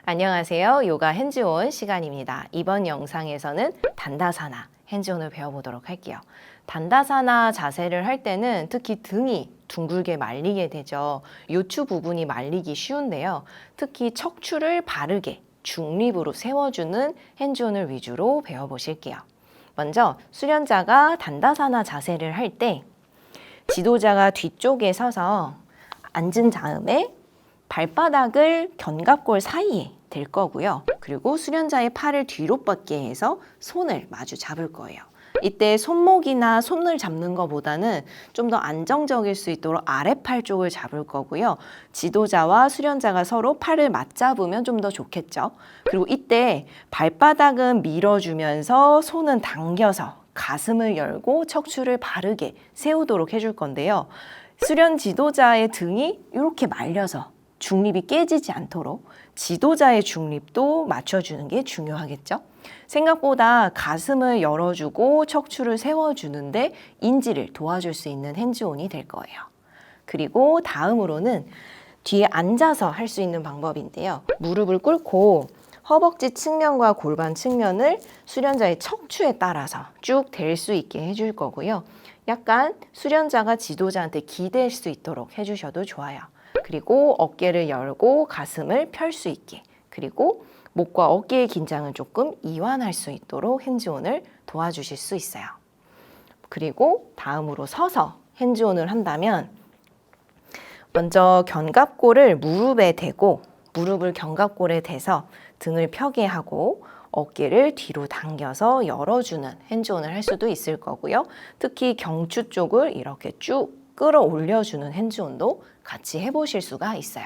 안녕하세요. 요가 핸즈온 시간입니다. 이번 영상에서는 단다사나 핸즈온을 배워보도록 할게요. 단다사나 자세를 할 때는 특히 등이 둥글게 말리게 되죠. 요추 부분이 말리기 쉬운데요. 특히 척추를 바르게 중립으로 세워주는 핸즈온을 위주로 배워보실게요. 먼저 수련자가 단다사나 자세를 할 때 지도자가 뒤쪽에 서서 앉은 다음에 발바닥을 견갑골 사이에 댈 거고요. 그리고 수련자의 팔을 뒤로 뻗게 해서 손을 마주 잡을 거예요. 이때 손목이나 손을 잡는 것보다는 좀 더 안정적일 수 있도록 아랫팔 쪽을 잡을 거고요. 지도자와 수련자가 서로 팔을 맞잡으면 좀 더 좋겠죠. 그리고 이때 발바닥은 밀어주면서 손은 당겨서 가슴을 열고 척추를 바르게 세우도록 해줄 건데요. 수련 지도자의 등이 이렇게 말려서 중립이 깨지지 않도록 지도자의 중립도 맞춰주는 게 중요하겠죠. 생각보다 가슴을 열어주고 척추를 세워주는데 인지를 도와줄 수 있는 핸즈온이 될 거예요. 그리고 다음으로는 뒤에 앉아서 할 수 있는 방법인데요. 무릎을 꿇고 허벅지 측면과 골반 측면을 수련자의 척추에 따라서 쭉 댈 수 있게 해줄 거고요. 약간 수련자가 지도자한테 기댈 수 있도록 해주셔도 좋아요. 그리고 어깨를 열고 가슴을 펼 수 있게, 그리고 목과 어깨의 긴장을 조금 이완할 수 있도록 핸즈온을 도와주실 수 있어요. 그리고 다음으로 서서 핸즈온을 한다면 먼저 견갑골을 무릎에 대고 무릎을 견갑골에 대서 등을 펴게 하고 어깨를 뒤로 당겨서 열어주는 핸즈온을 할 수도 있을 거고요. 특히 경추 쪽을 이렇게 쭉 끌어올려주는 핸즈온도 같이 해보실 수가 있어요.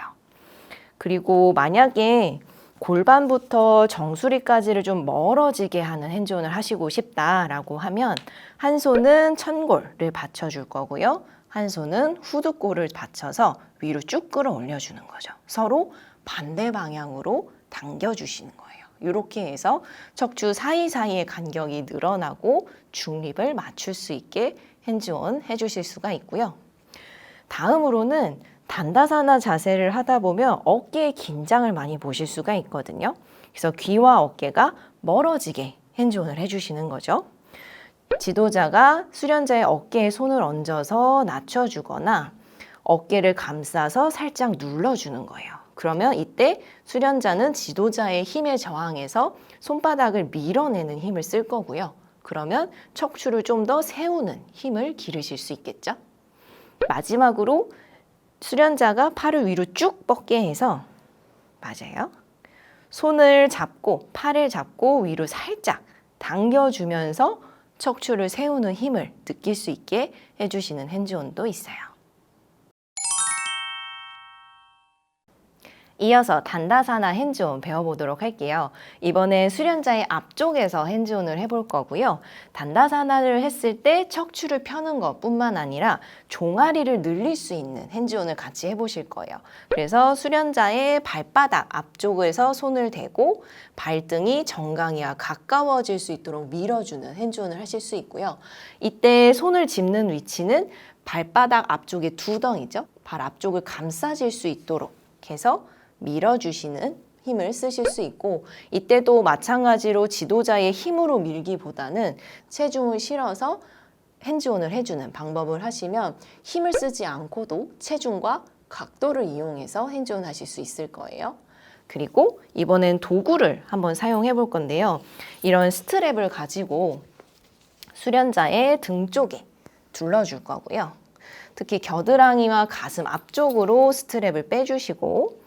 그리고 만약에 골반부터 정수리까지를 좀 멀어지게 하는 핸즈온을 하시고 싶다라고 하면 한 손은 천골을 받쳐줄 거고요. 한 손은 후두골을 받쳐서 위로 쭉 끌어올려주는 거죠. 서로 반대 방향으로 당겨주시는 거예요. 이렇게 해서 척추 사이사이의 간격이 늘어나고 중립을 맞출 수 있게 핸즈온 해주실 수가 있고요. 다음으로는 단다사나 자세를 하다 보면 어깨의 긴장을 많이 보실 수가 있거든요. 그래서 귀와 어깨가 멀어지게 핸즈온을 해주시는 거죠. 지도자가 수련자의 어깨에 손을 얹어서 낮춰주거나 어깨를 감싸서 살짝 눌러주는 거예요. 그러면 이때 수련자는 지도자의 힘에 저항해서 손바닥을 밀어내는 힘을 쓸 거고요. 그러면 척추를 좀 더 세우는 힘을 기르실 수 있겠죠. 마지막으로 수련자가 팔을 위로 쭉 뻗게 해서 맞아요. 손을 잡고 팔을 잡고 위로 살짝 당겨주면서 척추를 세우는 힘을 느낄 수 있게 해주시는 핸즈온도 있어요. 이어서 단다사나 핸즈온 배워보도록 할게요. 이번에 수련자의 앞쪽에서 핸즈온을 해볼 거고요. 단다사나를 했을 때 척추를 펴는 것뿐만 아니라 종아리를 늘릴 수 있는 핸즈온을 같이 해보실 거예요. 그래서 수련자의 발바닥 앞쪽에서 손을 대고 발등이 정강이와 가까워질 수 있도록 밀어주는 핸즈온을 하실 수 있고요. 이때 손을 짚는 위치는 발바닥 앞쪽의 두덩이죠. 발 앞쪽을 감싸질 수 있도록 해서 밀어주시는 힘을 쓰실 수 있고, 이때도 마찬가지로 지도자의 힘으로 밀기보다는 체중을 실어서 핸즈온을 해주는 방법을 하시면 힘을 쓰지 않고도 체중과 각도를 이용해서 핸즈온 하실 수 있을 거예요. 그리고 이번엔 도구를 한번 사용해 볼 건데요. 이런 스트랩을 가지고 수련자의 등 쪽에 둘러줄 거고요. 특히 겨드랑이와 가슴 앞쪽으로 스트랩을 빼주시고,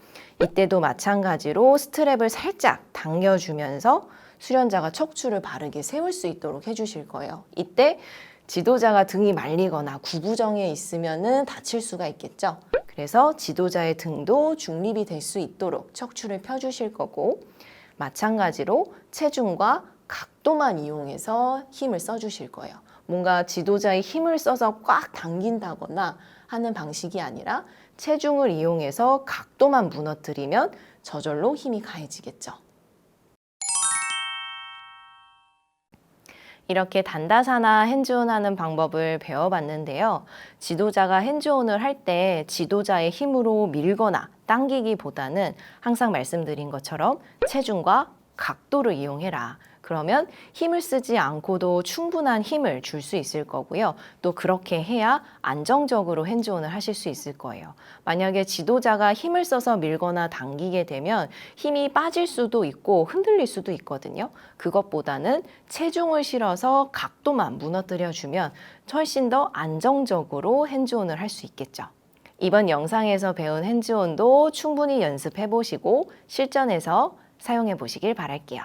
이때도 마찬가지로 스트랩을 살짝 당겨주면서 수련자가 척추를 바르게 세울 수 있도록 해주실 거예요. 이때 지도자가 등이 말리거나 구부정해 있으면 다칠 수가 있겠죠. 그래서 지도자의 등도 중립이 될 수 있도록 척추를 펴주실 거고, 마찬가지로 체중과 각도만 이용해서 힘을 써주실 거예요. 뭔가 지도자의 힘을 써서 꽉 당긴다거나 하는 방식이 아니라 체중을 이용해서 각도만 무너뜨리면 저절로 힘이 가해지겠죠. 이렇게 단다사나 핸즈온 하는 방법을 배워봤는데요. 지도자가 핸즈온을 할 때 지도자의 힘으로 밀거나 당기기보다는 항상 말씀드린 것처럼 체중과 각도를 이용해라. 그러면 힘을 쓰지 않고도 충분한 힘을 줄 수 있을 거고요. 또 그렇게 해야 안정적으로 핸즈온을 하실 수 있을 거예요. 만약에 지도자가 힘을 써서 밀거나 당기게 되면 힘이 빠질 수도 있고 흔들릴 수도 있거든요. 그것보다는 체중을 실어서 각도만 무너뜨려 주면 훨씬 더 안정적으로 핸즈온을 할 수 있겠죠. 이번 영상에서 배운 핸즈온도 충분히 연습해 보시고 실전에서 사용해 보시길 바랄게요.